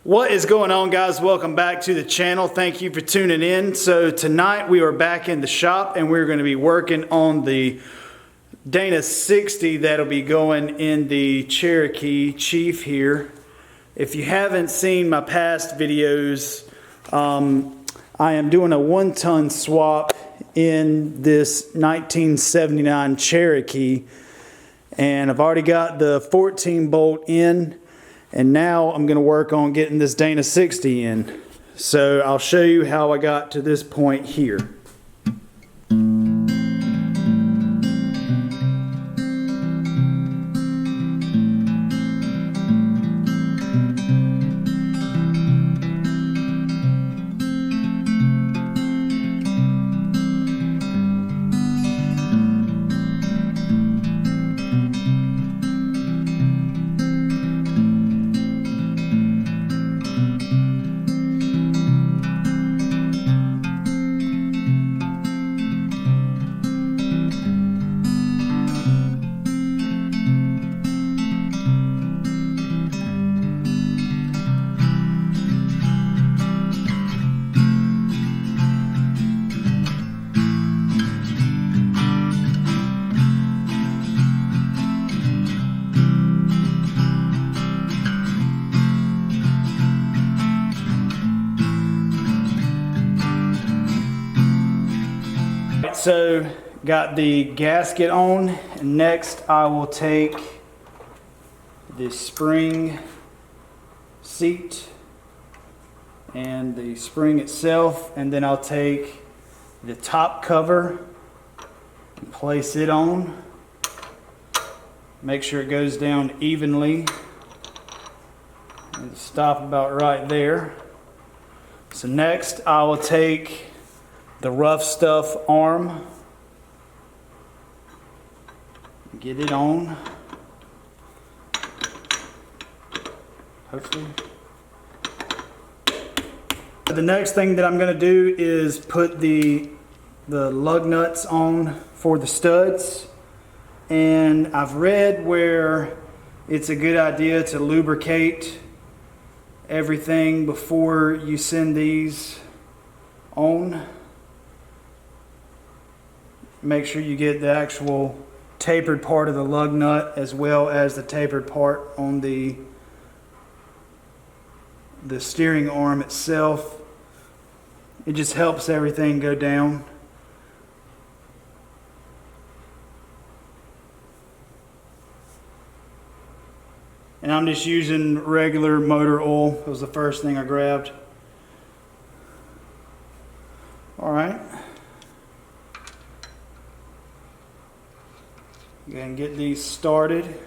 What is going on, guys? Welcome back to the channel. Thank you for tuning in. So tonight we are back in the shop and we're going to be working on the Dana 60 that'll be going in the Cherokee Chief here. If you haven't seen my past videos, I am doing a 1-ton swap in this 1979 Cherokee, and I've already got the 14 bolt in. And now I'm going to work on getting this Dana 60 in. So I'll show you how I got to this point here. So got the gasket on, and next I will take the spring seat and the spring itself, and then I'll take the top cover and place it on. Make sure it goes down evenly and stop about right there. So next I will take the rough stuff arm, get it on, hopefully. The next thing that I'm going to do is put the lug nuts on for the studs, and I've read where it's a good idea to lubricate everything before you send these on. Make sure you get the actual tapered part of the lug nut as well as the tapered part on the steering arm itself. It just helps everything go down. And I'm just using regular motor oil. It was the first thing I grabbed. All right. Go ahead and get these started.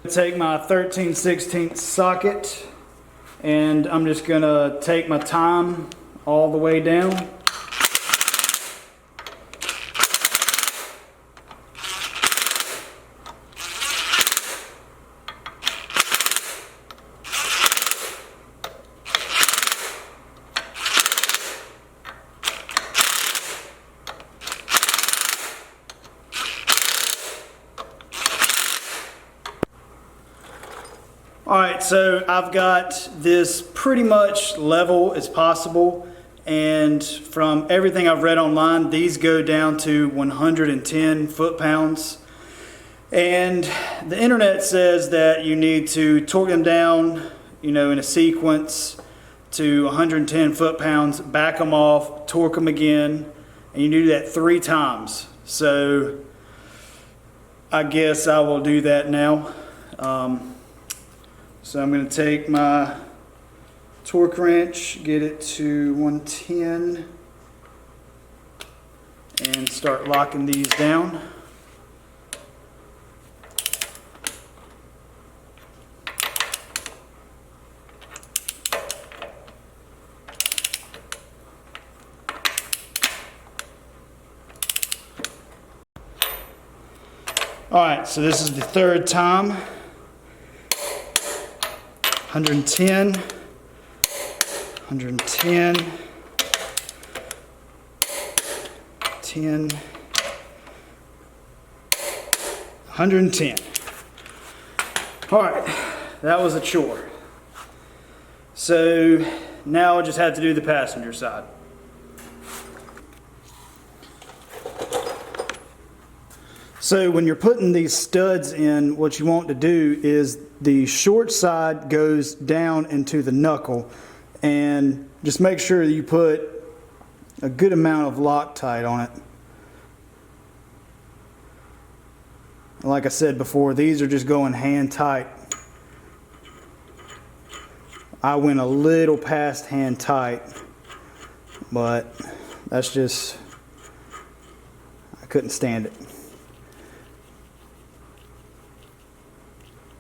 Take my 13/16 socket, and I'm just gonna take my time all the way down. Alright, so I've got this pretty much level as possible, and from everything I've read online, these go down to 110 foot-pounds. And the internet says that you need to torque them down, in a sequence to 110 foot-pounds, back them off, torque them again, and you do that 3 times. So I guess I will do that now. So I'm going to take my torque wrench, get it to 110, and start locking these down. Alright, so this is the 3rd time. 110, 110, 10, 110. All right, that was a chore. So now I just have to do the passenger side. So when you're putting these studs in, what you want to do is the short side goes down into the knuckle, and just make sure that you put a good amount of Loctite on it. Like I said before, these are just going hand tight. I went a little past hand tight, but that's just, I couldn't stand it.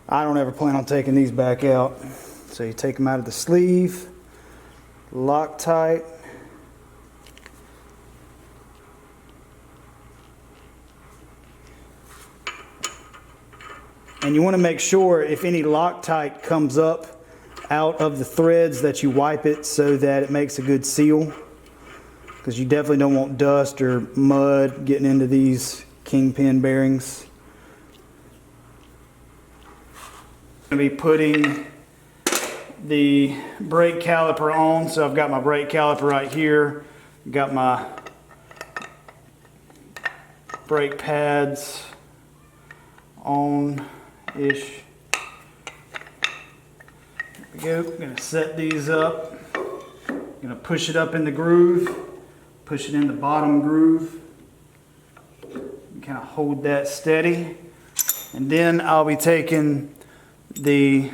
I don't ever plan on taking these back out. So you take them out of the sleeve, Loctite. And you want to make sure if any Loctite comes up out of the threads that you wipe it so that it makes a good seal. Because you definitely don't want dust or mud getting into these kingpin bearings. I'm going to be putting the brake caliper on. So I've got my brake caliper right here. Got my brake pads on-ish. There we go. I'm going to set these up. I'm going to push it up in the groove. Push it in the bottom groove. Kind of hold that steady. And then I'll be taking the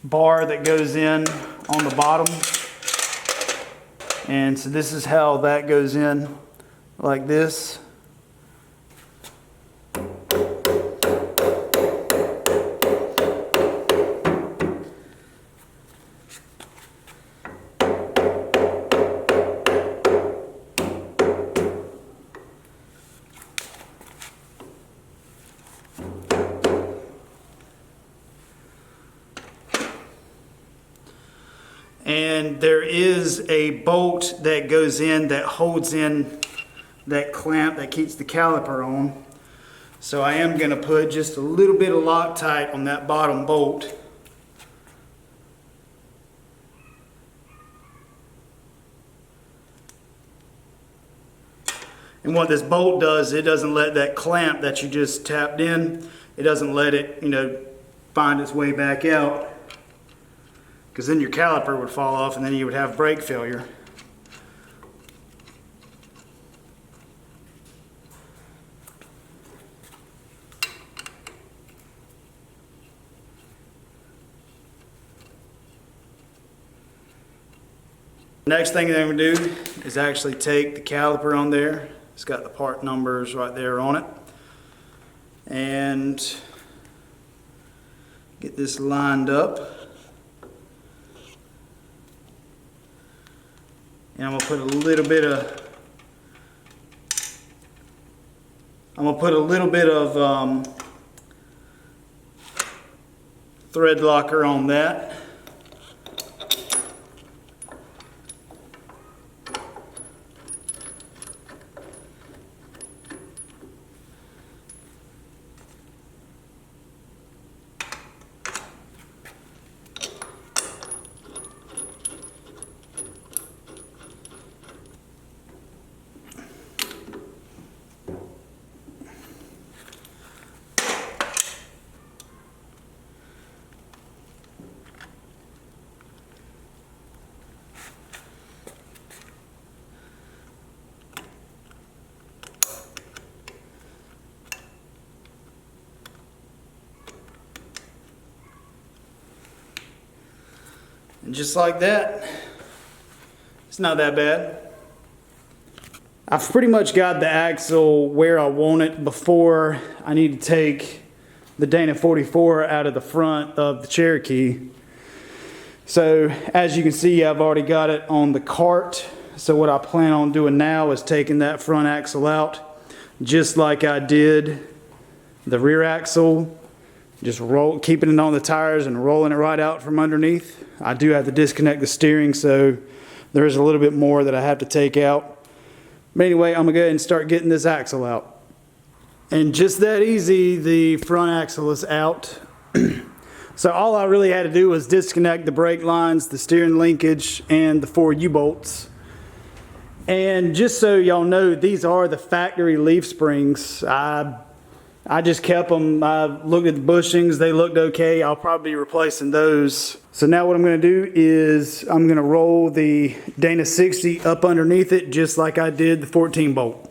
bar that goes in on the bottom, and so this is how that goes in, like this. And there is a bolt that goes in that holds in that clamp that keeps the caliper on. So I am going to put just a little bit of Loctite on that bottom bolt. And what this bolt does, it doesn't let that clamp that you just tapped in, it doesn't let it, find its way back out. Because then your caliper would fall off and then you would have brake failure. Next thing that I'm going to do is actually take the caliper on there. It's got the part numbers right there on it. And get this lined up. And I'm gonna put a little bit of thread locker on that. And just like that, it's not that bad. I've pretty much got the axle where I want it before I need to take the Dana 44 out of the front of the Cherokee. So as you can see, I've already got it on the cart. So what I plan on doing now is taking that front axle out, just like I did the rear axle. Just keeping it on the tires and rolling it right out from underneath. I do have to disconnect the steering, so there is a little bit more that I have to take out. But anyway, I'm gonna go ahead and start getting this axle out. And just that easy, the front axle is out. So all I really had to do was disconnect the brake lines, the steering linkage, and the 4 U-bolts. And just so y'all know, these are the factory leaf springs. I just kept them. I looked at the bushings, they looked okay. I'll probably be replacing those. So now what I'm gonna do is I'm gonna roll the Dana 60 up underneath it, just like I did the 14 bolt.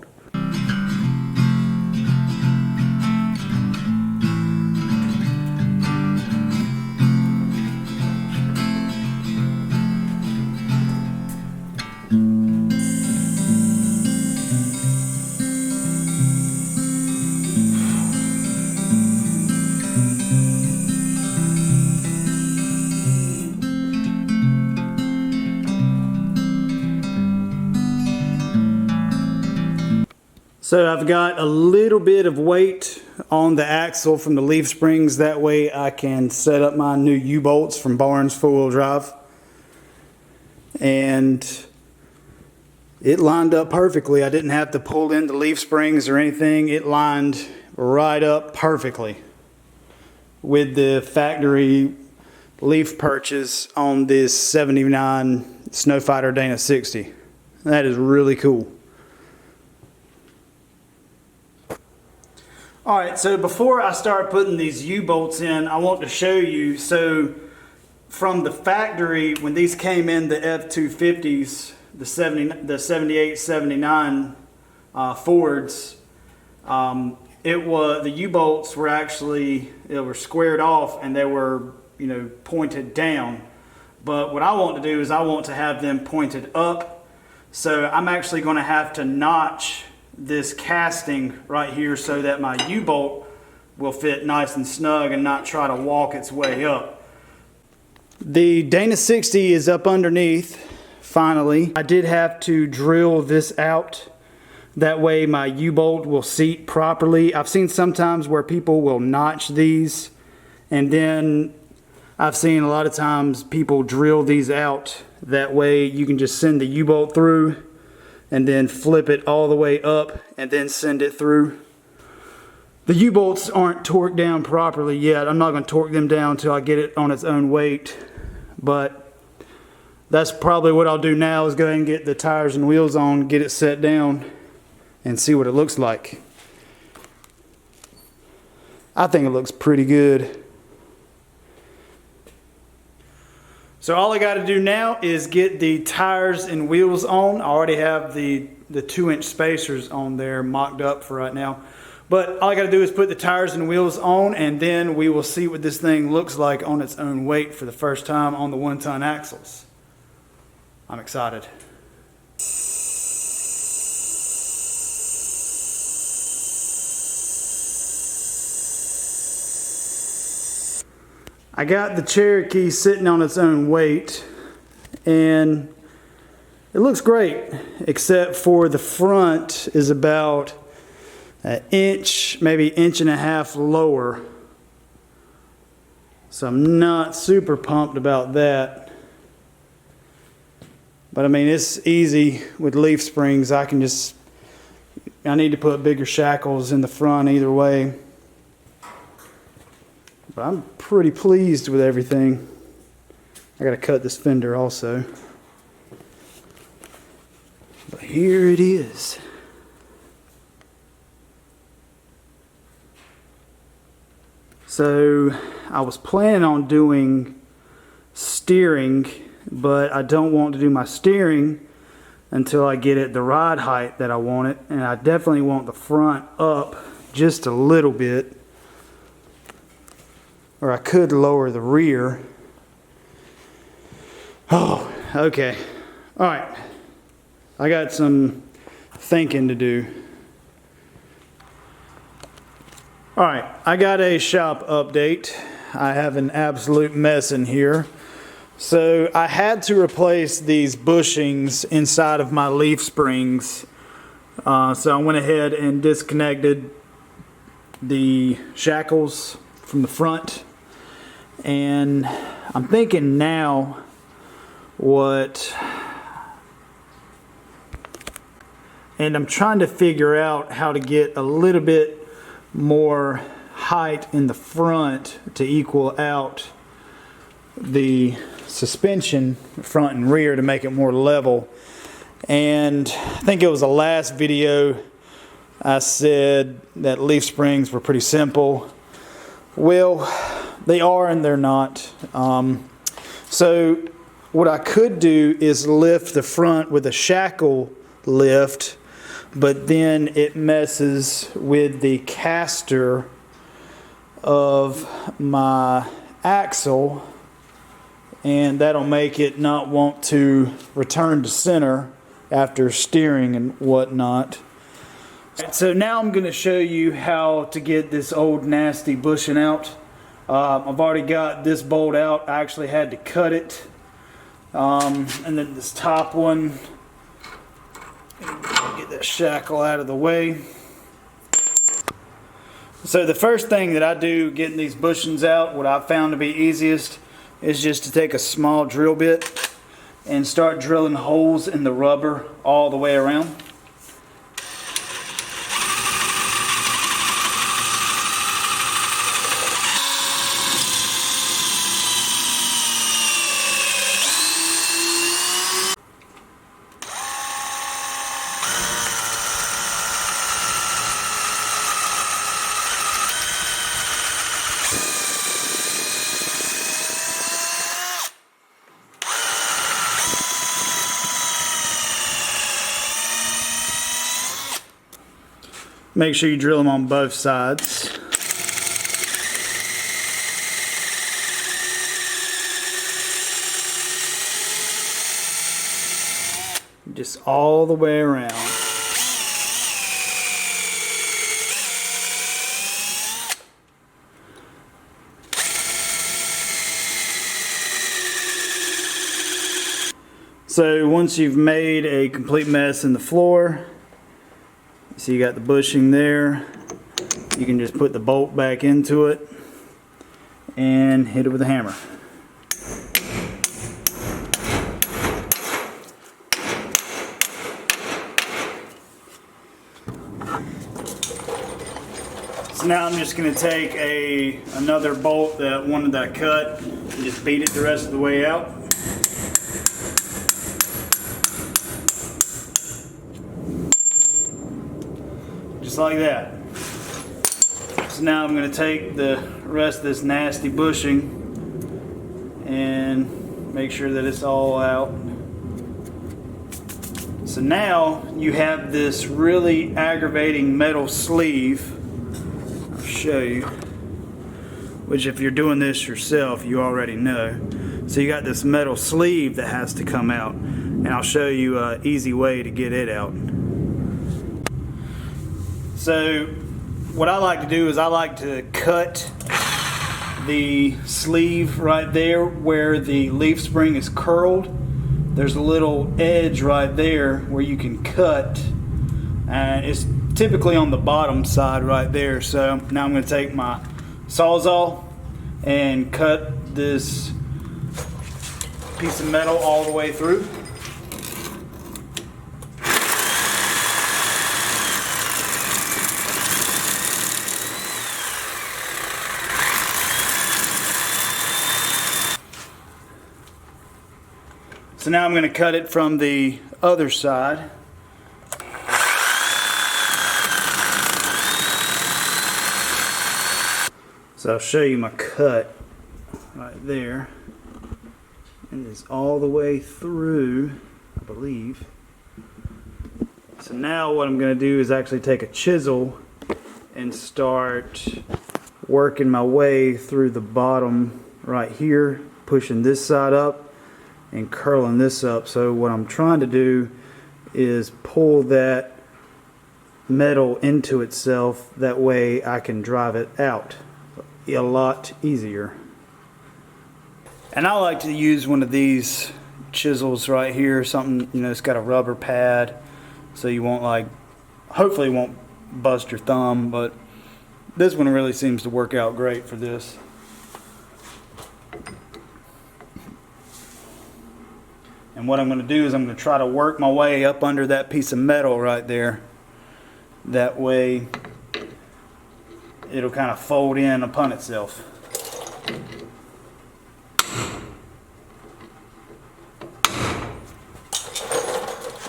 So I've got a little bit of weight on the axle from the leaf springs. That way I can set up my new U-bolts from Barnes 4-wheel drive. And it lined up perfectly. I didn't have to pull in the leaf springs or anything. It lined right up perfectly with the factory leaf perches on this 79 Snowfighter Dana 60. That is really cool. Alright, so before I start putting these U-bolts in, I want to show you, so from the factory, when these came in the F-250s, the 78, 79 Fords, the U-bolts were actually, they were squared off and they were, pointed down. But what I want to do is I want to have them pointed up. So I'm actually going to have to notch this casting right here so that my U-bolt will fit nice and snug and not try to walk its way up. The Dana 60 is up underneath, finally. I did have to drill this out. That way my U-bolt will seat properly. I've seen sometimes where people will notch these, and then I've seen a lot of times people drill these out. That way you can just send the U-bolt through and then flip it all the way up and then send it through. The U-bolts aren't torqued down properly yet. I'm not going to torque them down until I get it on its own weight. But that's probably what I'll do now, is go ahead and get the tires and wheels on, get it set down, and see what it looks like. I think it looks pretty good. So all I got to do now is get the tires and wheels on. I already have the 2-inch spacers on there mocked up for right now. But all I got to do is put the tires and wheels on, and then we will see what this thing looks like on its own weight for the first time on the 1-ton axles. I'm excited. I got the Cherokee sitting on its own weight, and it looks great, except for the front is about an inch, maybe 1.5 inches lower. So I'm not super pumped about that. But I mean, it's easy with leaf springs. I need to put bigger shackles in the front either way. But I'm pretty pleased with everything. I gotta cut this fender also. But here it is. So I was planning on doing steering, but I don't want to do my steering until I get it the ride height that I want it. And I definitely want the front up just a little bit. Or I could lower the rear. Oh, okay. All right. I got some thinking to do. All right, I got a shop update. I have an absolute mess in here. So I had to replace these bushings inside of my leaf springs. So I went ahead and disconnected the shackles from the front. And I'm thinking now and I'm trying to figure out how to get a little bit more height in the front to equal out the suspension front and rear to make it more level. And I think it was the last video I said that leaf springs were pretty simple. Well, they are and they're not. So what I could do is lift the front with a shackle lift, but then it messes with the caster of my axle, and that'll make it not want to return to center after steering and whatnot. So now I'm going to show you how to get this old nasty bushing out. I've already got this bolt out. I actually had to cut it. And then this top one, get that shackle out of the way. So the first thing that I do getting these bushings out, what I found to be easiest, is just to take a small drill bit and start drilling holes in the rubber all the way around. Make sure you drill them on both sides. Just all the way around. So once you've made a complete mess in the floor, so you got the bushing there, you can just put the bolt back into it and hit it with a hammer. So now I'm just going to take another bolt, that one that I cut, and just beat it the rest of the way out. Just like that. So now I'm going to take the rest of this nasty bushing and make sure that it's all out. So now you have this really aggravating metal sleeve. I'll show you. Which if you're doing this yourself, you already know. So you got this metal sleeve that has to come out. And I'll show you an easy way to get it out. So what I like to do is I like to cut the sleeve right there where the leaf spring is curled. There's a little edge right there where you can cut, and it's typically on the bottom side right there. So now I'm going to take my Sawzall and cut this piece of metal all the way through. So now I'm going to cut it from the other side. So I'll show you my cut right there. And it's all the way through, I believe. So now what I'm going to do is actually take a chisel and start working my way through the bottom right here, pushing this side up and curling this up. So what I'm trying to do is pull that metal into itself, that way I can drive it out a lot easier. And I like to use one of these chisels right here, something, you know, it's got a rubber pad so you won't, like, hopefully it won't bust your thumb, but this one really seems to work out great for this. And what I'm going to do is I'm going to try to work my way up under that piece of metal right there. That way it'll kind of fold in upon itself.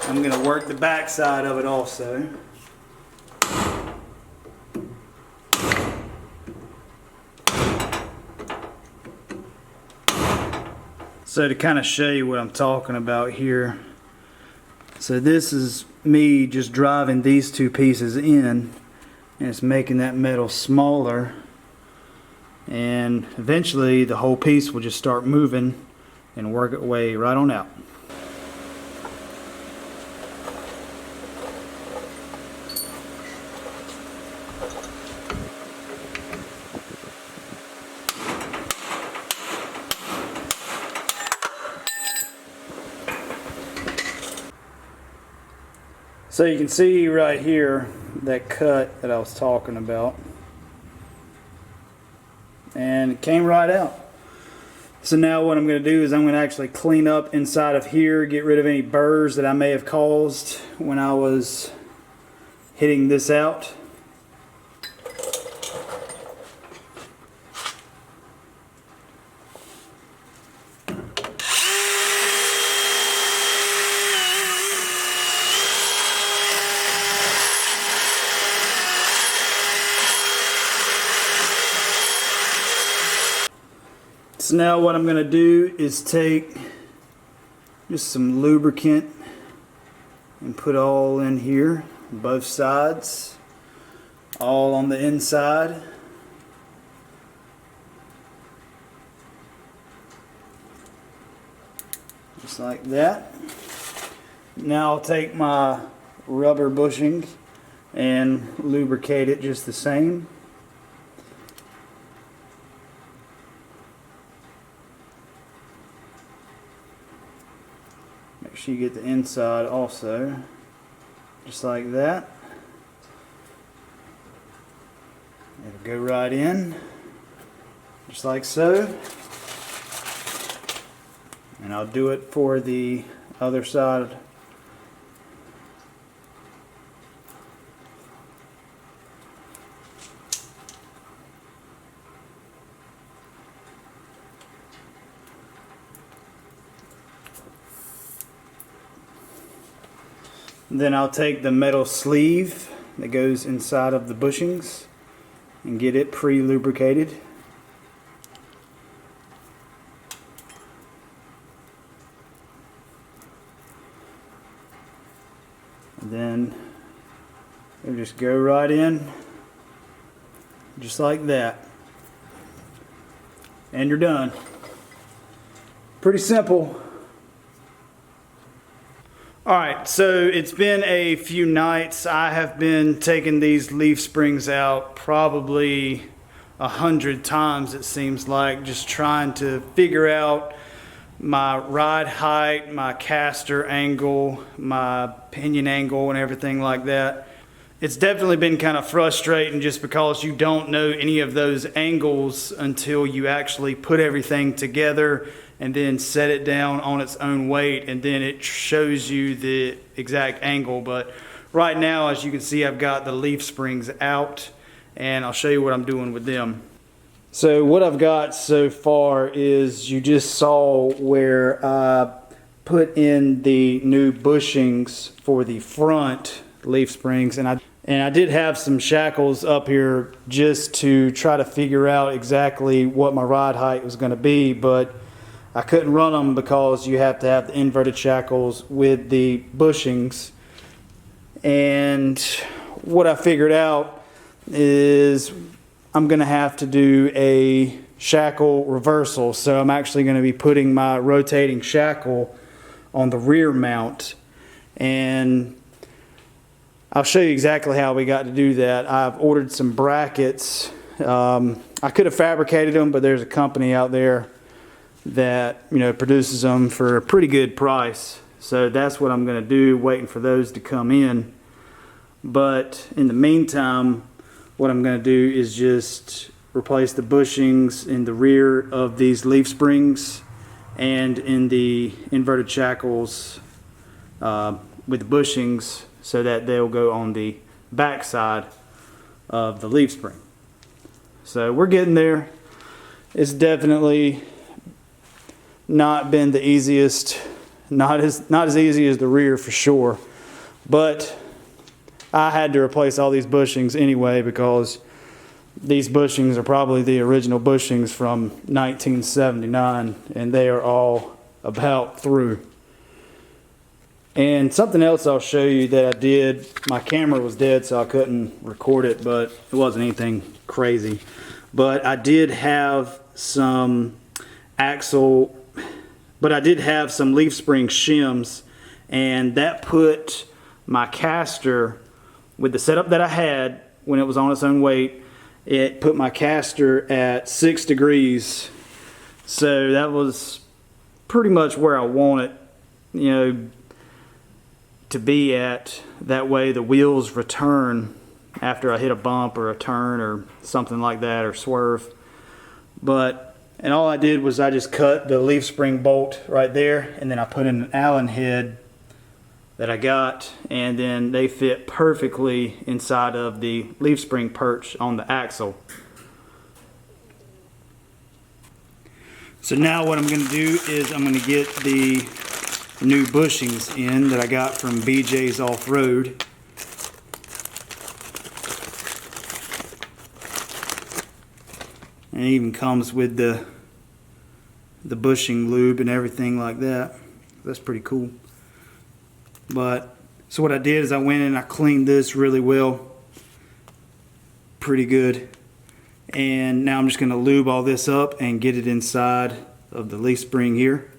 I'm going to work the back side of it also. So to kind of show you what I'm talking about here. So this is me just driving these two pieces in, and it's making that metal smaller. And eventually the whole piece will just start moving and work its way right on out. So you can see right here that cut that I was talking about, and it came right out. So now what I'm going to do is I'm going to actually clean up inside of here, get rid of any burrs that I may have caused when I was hitting this out. So now what I'm going to do is take just some lubricant and put all in here, both sides, all on the inside. Just like that. Now I'll take my rubber bushing and lubricate it just the same. Make sure you get the inside also, just like that. It'll go right in, just like so. And I'll do it for the other side. Then I'll take the metal sleeve that goes inside of the bushings and get it pre-lubricated. And then it'll just go right in, just like that. And you're done. Pretty simple. Alright, so it's been a few nights. I have been taking these leaf springs out probably 100 times, it seems like, just trying to figure out my ride height, my caster angle, my pinion angle, and everything like that. It's definitely been kind of frustrating just because you don't know any of those angles until you actually put everything together and then set it down on its own weight, and then it shows you the exact angle. But right now, as you can see, I've got the leaf springs out, and I'll show you what I'm doing with them. So what I've got so far is, you just saw where I put in the new bushings for the front leaf springs, and I did have some shackles up here just to try to figure out exactly what my ride height was going to be, but I couldn't run them because you have to have the inverted shackles with the bushings. And what I figured out is I'm going to have to do a shackle reversal. So I'm actually going to be putting my rotating shackle on the rear mount, and I'll show you exactly how we got to do that. I've ordered some brackets. I could have fabricated them, but there's a company out there that, you know, produces them for a pretty good price. So that's what I'm going to do, waiting for those to come in. But in the meantime, what I'm going to do is just replace the bushings in the rear of these leaf springs and in the inverted shackles with the bushings, so that they'll go on the back side of the leaf spring. So we're getting there. It's definitely not been the easiest, not as easy as the rear for sure, but I had to replace all these bushings anyway, because these bushings are probably the original bushings from 1979, and they are all about through. And something else I'll show you that I did, my camera was dead so I couldn't record it, but it wasn't anything crazy. But I did have some axle, but I did have some leaf spring shims, and that put my caster, with the setup that I had when it was on its own weight, it put my caster at 6 degrees. So that was pretty much where I want it, you know, to be at. That way the wheels return after I hit a bump or a turn or something like that, or swerve. And all I did was I just cut the leaf spring bolt right there, and then I put in an Allen head that I got, and then they fit perfectly inside of the leaf spring perch on the axle. So now what I'm going to do is I'm going to get the new bushings in that I got from BJ's Off-Road. And it even comes with the bushing lube and everything like that. That's pretty cool. So what I did is I went in and I cleaned this really well, pretty good. And now I'm just going to lube all this up and get it inside of the leaf spring here.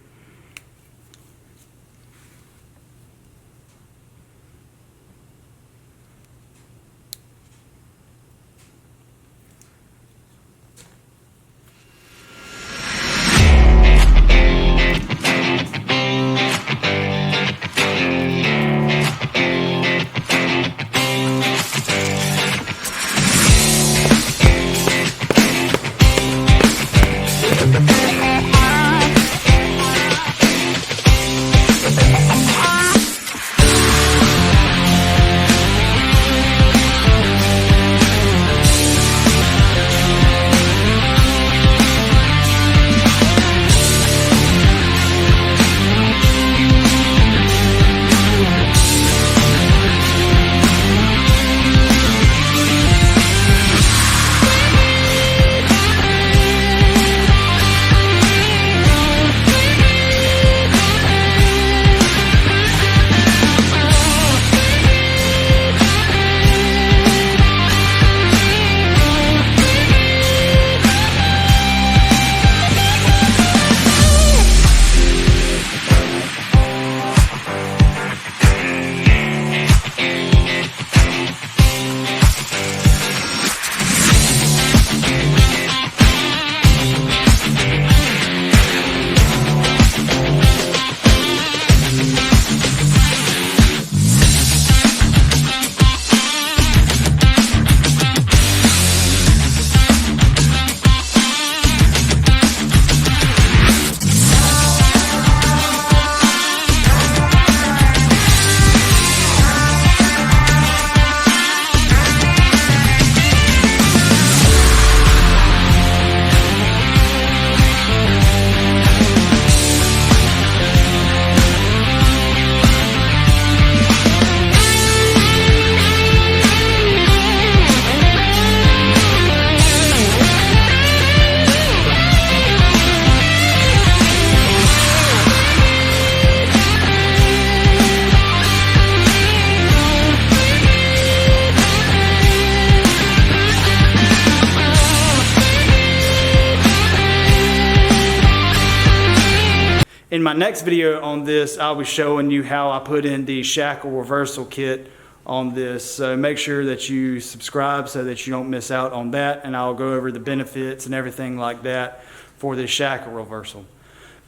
In my next video on this, I'll be showing you how I put in the shackle reversal kit on this. So make sure that you subscribe so that you don't miss out on that, and I'll go over the benefits and everything like that for the shackle reversal.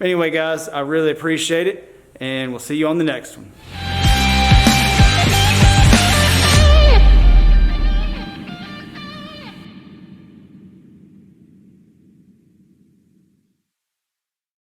Anyway guys, I really appreciate it, and we'll see you on the next one.